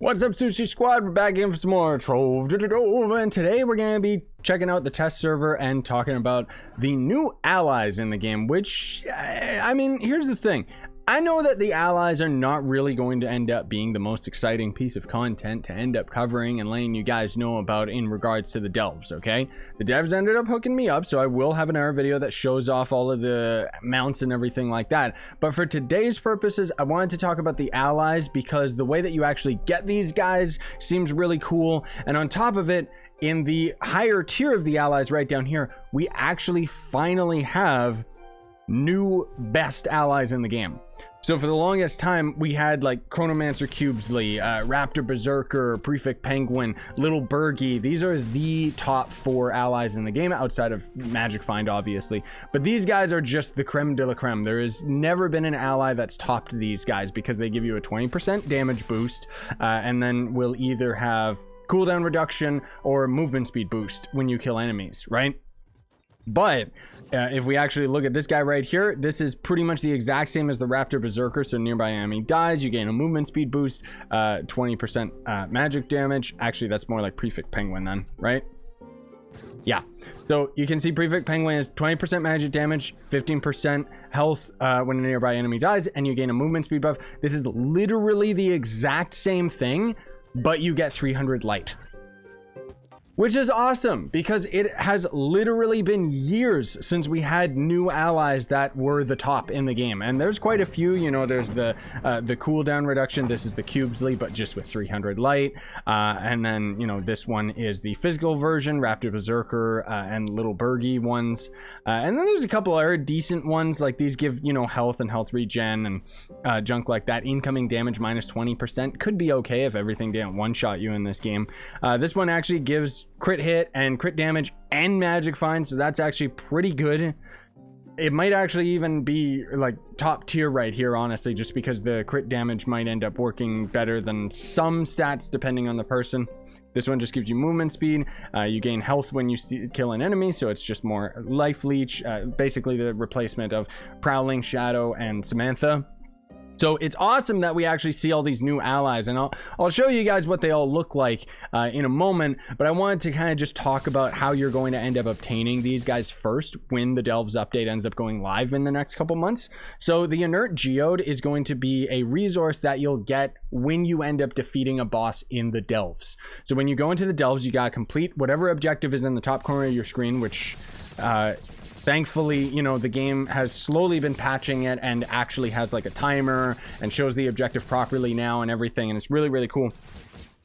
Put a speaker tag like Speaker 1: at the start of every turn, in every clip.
Speaker 1: What's up, Scyushi Squad? We're back in for some more Trove Delves, and today we're going to be checking out the test server and talking about the new allies in the game, which, I mean, here's the thing. I know that the allies are not really going to end up being the most exciting piece of content to end up covering and letting you guys know about in regards to the delves, okay? The devs ended up hooking me up, so I will have another video that shows off all of the mounts and everything like that. But for today's purposes, I wanted to talk about the allies because the way that you actually get these guys seems really cool. And on top of it, in the higher tier of the allies right down here, we actually finally have new best allies in the game. So for the longest time, we had like Chronomancer Qubesly, Raptor Berserker, Prefect Penguin, Little Burgie. These are the top 4 allies in the game outside of Magic Find, obviously. But these guys are just the creme de la creme. There has never been an ally that's topped these guys because they give you a 20% damage boost, and then will either have cooldown reduction or movement speed boost when you kill enemies, right? But if we actually look at this guy right here, this is pretty much the exact same as the Raptor Berserker. So nearby enemy dies, you gain a movement speed boost, 20% magic damage. Actually, that's more like Prefect Penguin then, right? Yeah. So you can see Prefect Penguin is 20% magic damage, 15% health when a nearby enemy dies, and you gain a movement speed buff. This is literally the exact same thing, but you get 300 light. Which is awesome because it has literally been years since we had new allies that were the top in the game, and there's quite a few. You know, there's the cooldown reduction. This is the Qubesly, but just with 300 light, and then you know this one is the physical version, Raptor Berserker and Little Burgie ones, and then there's a couple other decent ones like these give you know health and health regen and junk like that. Incoming damage minus 20% could be okay if everything didn't one-shot you in this game. This one actually gives crit hit and crit damage and magic find, so that's actually pretty good. It might actually even be like top tier right here, honestly, just because the crit damage might end up working better than some stats depending on the person. This one just gives you movement speed. You gain health when you kill an enemy, so it's just more life leech, basically the replacement of Prowling Shadow and Samantha. So it's awesome that we actually see all these new allies, and I'll show you guys what they all look like in a moment, but I wanted to kind of just talk about how you're going to end up obtaining these guys first when the Delves update ends up going live in the next couple months. So the Inert Geode is going to be a resource that you'll get when you end up defeating a boss in the Delves. So when you go into the Delves, you gotta complete whatever objective is in the top corner of your screen, which thankfully, you know, the game has slowly been patching it and actually has like a timer and shows the objective properly now and everything, and it's really, really cool.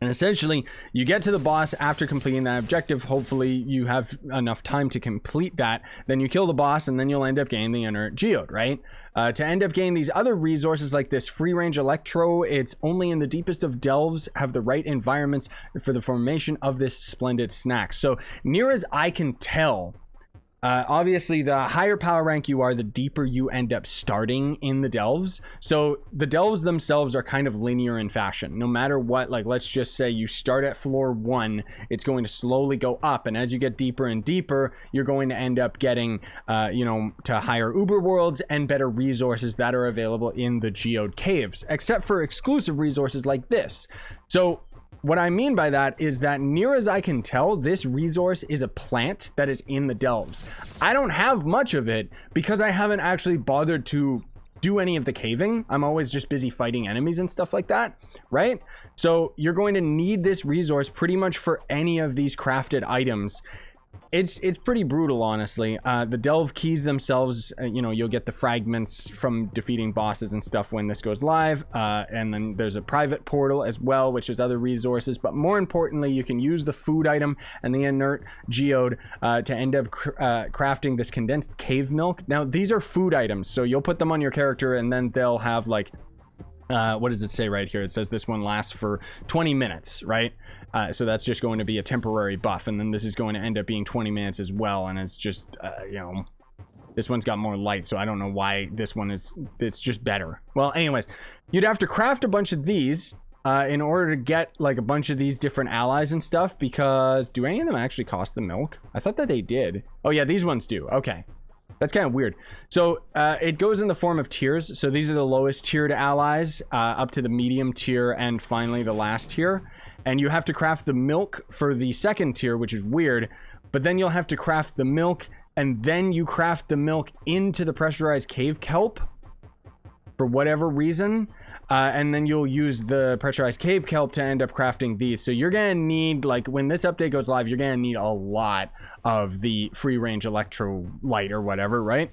Speaker 1: And essentially, you get to the boss after completing that objective. Hopefully, you have enough time to complete that. Then you kill the boss, and then you'll end up gaining the Inert Geode, right? To end up gaining these other resources like this free-range Electro, it's only in the deepest of delves have the right environments for the formation of this splendid snack. So, near as I can tell, obviously the higher power rank you are, the deeper you end up starting in the delves. So the delves themselves are kind of linear in fashion. No matter what, like let's just say you start at floor 1, it's going to slowly go up, and as you get deeper and deeper, you're going to end up getting you know, to higher uber worlds and better resources that are available in the geode caves, except for exclusive resources like this. So what I mean by that is that near as I can tell, this resource is a plant that is in the delves. I don't have much of it because I haven't actually bothered to do any of the caving. I'm always just busy fighting enemies and stuff like that, right? So you're going to need this resource pretty much for any of these crafted items. It's pretty brutal, honestly. The delve keys themselves, you know, you'll get the fragments from defeating bosses and stuff when this goes live, and then there's a private portal as well, which is other resources. But more importantly, you can use the food item and the Inert Geode to end up crafting this condensed cave milk. Now these are food items, so you'll put them on your character and then they'll have like what does it say right here? It says this one lasts for 20 minutes, right? So that's just going to be a temporary buff, and then this is going to end up being 20 minutes as well, and it's just you know, this one's got more light, so I don't know why this one is, it's just better. Well, anyways, you'd have to craft a bunch of these in order to get like a bunch of these different allies and stuff, because do any of them actually cost the milk? I thought that they did. Oh yeah, these ones do. Okay. That's kind of weird. So it goes in the form of tiers. So these are the lowest tiered allies, up to the medium tier, and finally the last tier. And you have to craft the milk for the second tier, which is weird. But then you'll have to craft the milk, and then you craft the milk into the pressurized cave kelp for whatever reason. And then you'll use the pressurized cave kelp to end up crafting these. So you're gonna need, like, when this update goes live, you're gonna need a lot of the free range electrolyte or whatever, right?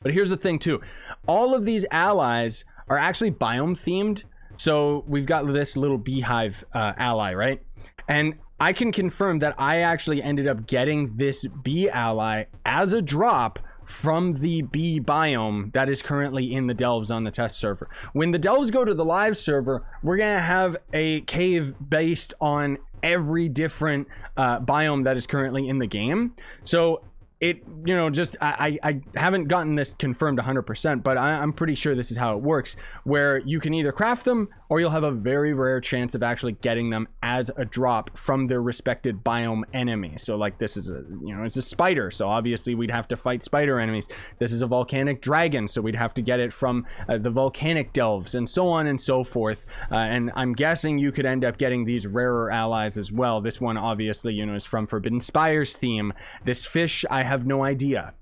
Speaker 1: But here's the thing too, all of these allies are actually biome themed. So we've got this little beehive ally, right? And I can confirm that I actually ended up getting this bee ally as a drop from the bee biome that is currently in the delves on the test server. When the delves go to the live server, we're gonna have a cave based on every different biome that is currently in the game. So it, you know, just I haven't gotten this confirmed 100%, but I'm pretty sure this is how it works, where you can either craft them or you'll have a very rare chance of actually getting them as a drop from their respected biome enemy. So like this is a, you know, it's a spider, so obviously we'd have to fight spider enemies. This is a volcanic dragon, so we'd have to get it from the volcanic delves, and so on and so forth. And I'm guessing you could end up getting these rarer allies as well. This one obviously, you know, is from Forbidden Spire's theme. This fish, I have no idea.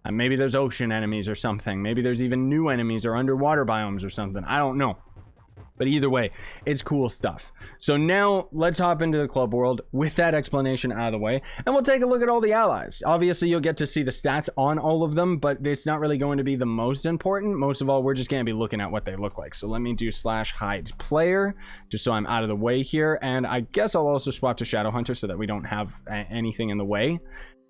Speaker 1: Maybe there's ocean enemies or something. Maybe there's even new enemies or underwater biomes or something. I don't know. But either way, it's cool stuff. So now let's hop into the club world with that explanation out of the way, and we'll take a look at all the allies. Obviously, you'll get to see the stats on all of them, but it's not really going to be the most important. Most of all, we're just going to be looking at what they look like. So let me do /hide player, just so I'm out of the way here. And I guess I'll also swap to Shadow Hunter so that we don't have anything in the way.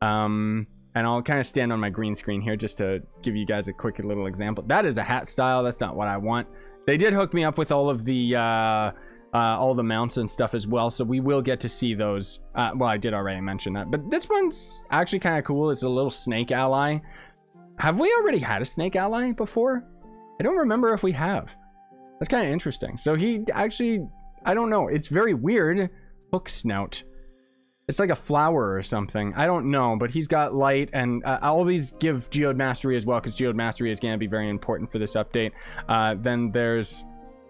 Speaker 1: And I'll kind of stand on my green screen here just to give you guys a quick little example. That is a hat style. That's not what I want. They did hook me up with all of the all the mounts and stuff as well, so we will get to see those. Well, I did already mention that, but this one's actually kind of cool. It's a little snake ally. Have we already had a snake ally before? I don't remember if we have. That's kind of interesting. So he actually, I don't know. It's very weird. Hook snout. It's like a flower or something. I don't know, but he's got light, and all these give Geode Mastery as well, because Geode Mastery is going to be very important for this update. Then there's...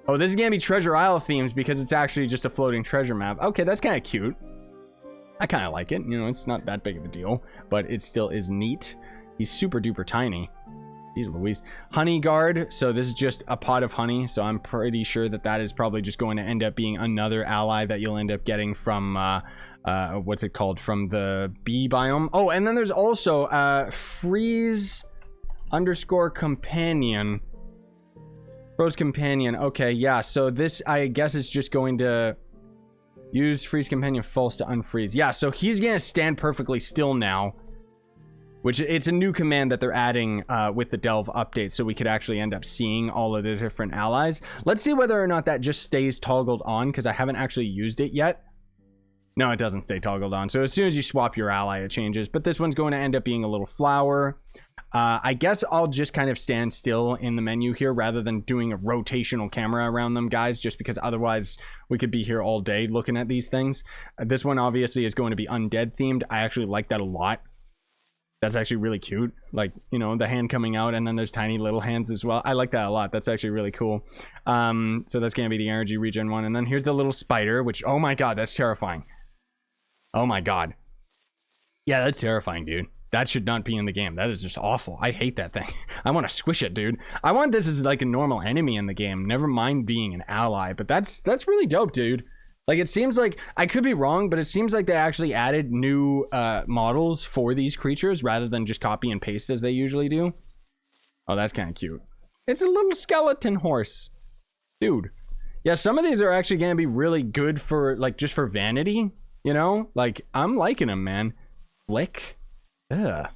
Speaker 1: Oh, this is going to be Treasure Isle themes, because it's actually just a floating treasure map. Okay, that's kind of cute. I kind of like it. You know, it's not that big of a deal, but it still is neat. He's super duper tiny. Jeez Louise. Honey guard. So this is just a pot of honey, so I'm pretty sure that that is probably just going to end up being another ally that you'll end up getting from... what's it called, from the bee biome. Oh, and then there's also freeze _ companion. Froze companion. Okay, yeah, so this, I guess, is just going to use freeze companion false to unfreeze. Yeah, so he's gonna stand perfectly still now, which it's a new command that they're adding with the delve update, so we could actually end up seeing all of the different allies. Let's see whether or not that just stays toggled on, because I haven't actually used it yet. No, it doesn't stay toggled on. So as soon as you swap your ally, it changes. But this one's going to end up being a little flower. I guess I'll just kind of stand still in the menu here rather than doing a rotational camera around them, guys, just because otherwise we could be here all day looking at these things. This one obviously is going to be undead themed. I actually like that a lot. That's actually really cute. Like, you know, the hand coming out, and then there's tiny little hands as well. I like that a lot. That's actually really cool. So that's going to be the energy regen one. And then here's the little spider, which, oh my god, that's terrifying. Oh my god. Yeah, that's terrifying, dude. That should not be in the game. That is just awful. I hate that thing. I want to squish it, dude. I want this as like a normal enemy in the game. Never mind being an ally. But that's really dope, dude. Like, it seems like, I could be wrong, but it seems like they actually added new models for these creatures rather than just copy and paste as they usually do. Oh, that's kind of cute. It's a little skeleton horse. Dude. Yeah, some of these are actually going to be really good for, like, just for vanity. You know, like, I'm liking them, man. Flick. Ugh.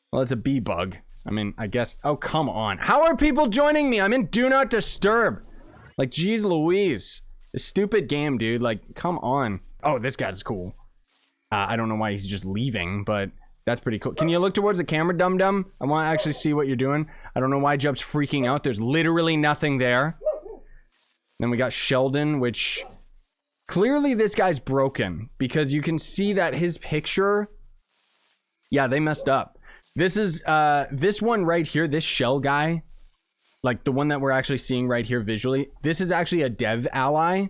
Speaker 1: Well, it's a bee bug. I mean, I guess. Oh, come on. How are people joining me? I'm in Do Not Disturb. Like, geez Louise. This stupid game, dude. Like, come on. Oh, this guy's cool. I don't know why he's just leaving, but that's pretty cool. Can you look towards the camera, dum-dum? I want to actually see what you're doing. I don't know why Jub's freaking out. There's literally nothing there. Then we got Shelldon, which... Clearly this guy's broken, because you can see that his picture, yeah, they messed up. This is this one right here, this shell guy, like the one that we're actually seeing right here visually. This is actually a dev ally.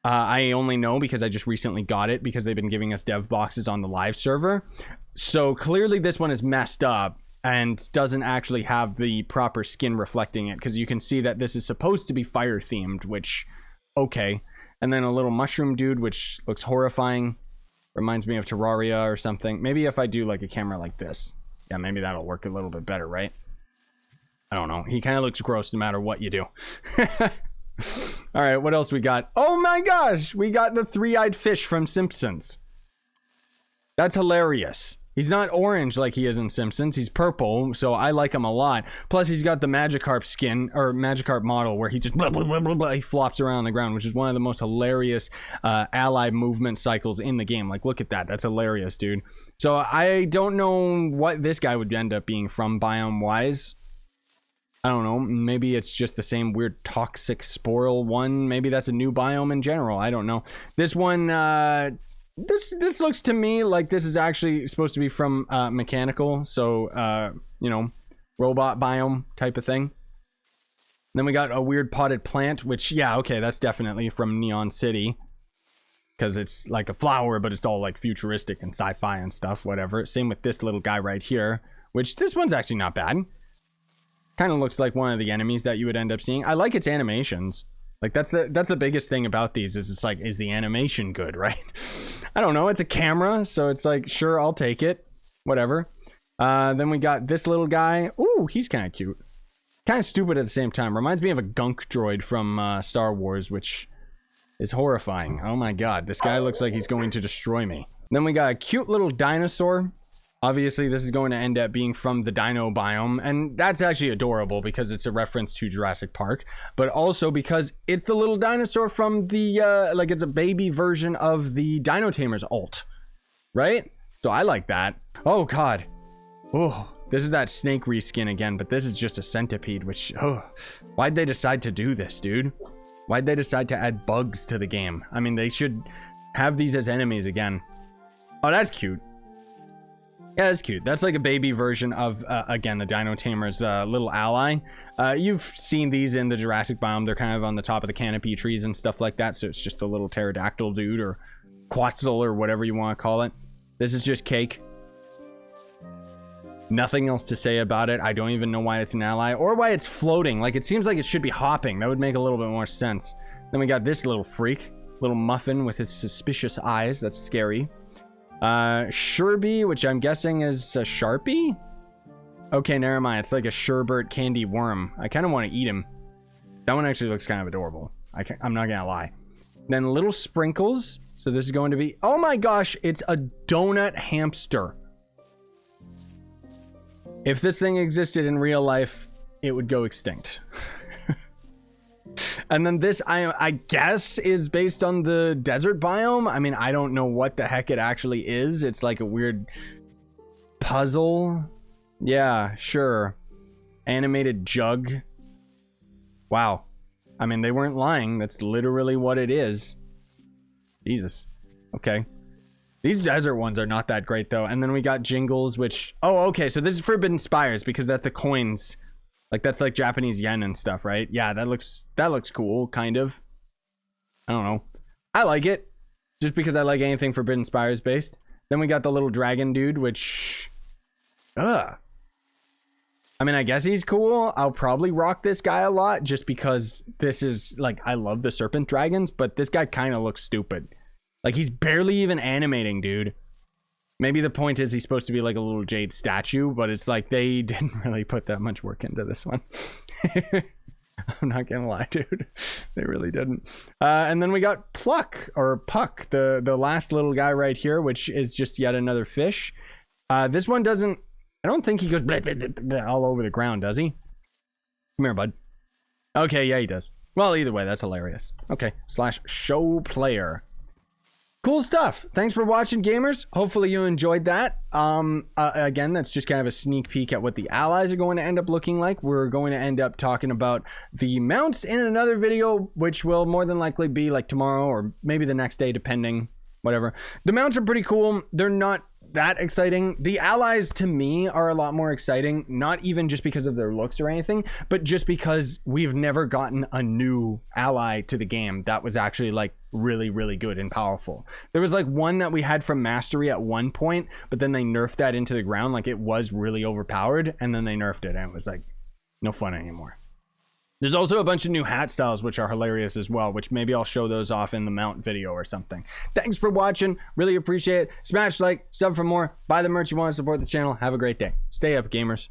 Speaker 1: I only know because I just recently got it because they've been giving us dev boxes on the live server. So clearly this one is messed up and doesn't actually have the proper skin reflecting it, because you can see that this is supposed to be fire themed, which, okay. And then a little mushroom dude, which looks horrifying. Reminds me of Terraria or something. Maybe if I do like a camera like this. Yeah, maybe that'll work a little bit better, right? I don't know. He kind of looks gross no matter what you do. All right, what else we got? Oh my gosh, we got the three-eyed fish from Simpsons. That's hilarious. He's not orange like he is in Simpsons. He's purple, so I like him a lot. Plus, he's got the Magikarp skin, or Magikarp model, where he just blah, blah, blah, blah, blah, he flops around on the ground, which is one of the most hilarious ally movement cycles in the game. Like, look at that. That's hilarious, dude. So I don't know what this guy would end up being from biome-wise. I don't know. Maybe it's just the same weird toxic sporal one. Maybe that's a new biome in general. I don't know. This one, this looks to me like this is actually supposed to be from mechanical. So, you know, robot biome type of thing. Then we got a weird potted plant, which, yeah, okay, that's definitely from Neon City. Because it's like a flower, but it's all like futuristic and sci-fi and stuff, whatever. Same with this little guy right here, which this one's actually not bad. Kind of looks like one of the enemies that you would end up seeing. I like its animations. Like that's the biggest thing about these is it's like, is the animation good, right? I don't know. It's a camera, so it's like, sure, I'll take it. Whatever. Then we got this little guy. Ooh, he's kind of cute. Kind of stupid at the same time. Reminds me of a gunk droid from Star Wars, which is horrifying. Oh my god, this guy looks like he's going to destroy me. Then we got a cute little dinosaur. Obviously, this is going to end up being from the dino biome, and that's actually adorable because it's a reference to Jurassic Park, but also because it's the little dinosaur from the, like, it's a baby version of the Dino Tamers ult, right? So I like that. Oh, God. Oh, this is that snake reskin again, but this is just a centipede, which, oh, why'd they decide to do this, dude? Why'd they decide to add bugs to the game? I mean, they should have these as enemies again. Oh, that's cute. Yeah, that's cute. That's like a baby version of, again, the Dino Tamer's little ally. You've seen these in the Jurassic biome. They're kind of on the top of the canopy trees and stuff like that. So it's just a little pterodactyl dude or quetzal or whatever you want to call it. This is just cake. Nothing else to say about it. I don't even know why it's an ally or why it's floating. Like, it seems like it should be hopping. That would make a little bit more sense. Then we got this little freak. Little muffin with his suspicious eyes. That's scary. Sherby, which I'm guessing is a Sharpie? Okay, never mind. It's like a sherbet candy worm. I kind of want to eat him. That one actually looks kind of adorable. I'm not gonna lie. Then little sprinkles. So this is going to be... Oh my gosh, it's a donut hamster. If this thing existed in real life, it would go extinct. And then this, I guess, is based on the desert biome. I mean, I don't know what the heck it actually is. It's like a weird puzzle. Yeah, sure. Animated jug. Wow. I mean, they weren't lying. That's literally what it is. Jesus. Okay. These desert ones are not that great, though. And then we got Jingles, which... Oh, okay. So this is Forbidden Spires because that's the coins... Like, that's like Japanese yen and stuff, right? Yeah, that looks cool, kind of. I don't know. I like it. Just because I like anything Forbidden Spires based. Then we got the little dragon dude, which... Ugh. I mean, I guess he's cool. I'll probably rock this guy a lot just because this is, like, I love the serpent dragons, but this guy kind of looks stupid. Like, he's barely even animating, dude. Maybe the point is he's supposed to be like a little jade statue, but it's like they didn't really put that much work into this one. I'm not gonna lie, dude. They really didn't. And then we got Pluck, or Puck, the last little guy right here, which is just yet another fish. This one doesn't... I don't think he goes blah, blah, blah, blah, all over the ground, does he? Come here, bud. Okay, yeah, he does. Well, either way, that's hilarious. Okay, /show player. Cool stuff. Thanks for watching, gamers. Hopefully you enjoyed that. Again, that's just kind of a sneak peek at what the allies are going to end up looking like. We're going to end up talking about the mounts in another video, which will more than likely be like tomorrow or maybe the next day, depending, whatever. The mounts are pretty cool. They're not that exciting. The allies to me are a lot more exciting, not even just because of their looks or anything, but just because we've never gotten a new ally to the game that was actually like really, really good and powerful. There was like one that we had from Mastery at one point, but then they nerfed that into the ground. Like it was really overpowered, and then they nerfed it and it was like no fun anymore. There's also a bunch of new hat styles, which are hilarious as well, which maybe I'll show those off in the mount video or something. Thanks for watching. Really appreciate it. Smash like, sub for more, buy the merch you want to support the channel. Have a great day. Stay up, gamers.